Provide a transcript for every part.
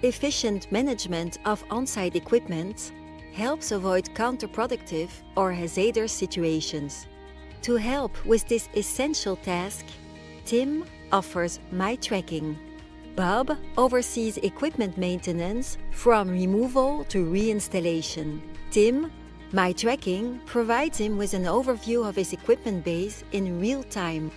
efficient management of on-site equipment helps avoid counterproductive or hazardous situations. To help with this essential task, Tim offers My Tracking. Bob oversees equipment maintenance from removal to reinstallation. Tim, My Tracking provides him with an overview of his equipment base in real time.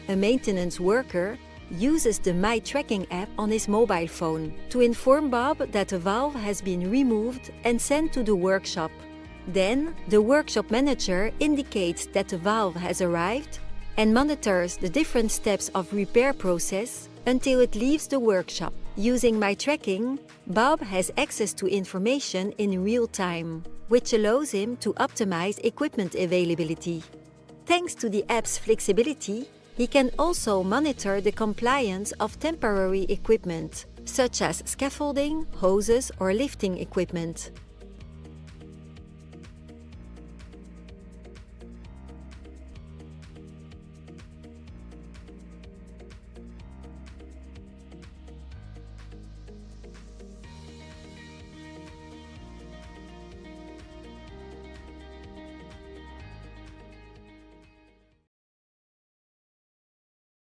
A maintenance worker uses the My Tracking app on his mobile phone to inform Bob that a valve has been removed and sent to the workshop. Then, the workshop manager indicates that the valve has arrived and monitors the different steps of repair process until it leaves the workshop. Using My Tracking, Bob has access to information in real time, which allows him to optimize equipment availability. Thanks to the app's flexibility, he can also monitor the compliance of temporary equipment, such as scaffolding, hoses, or lifting equipment.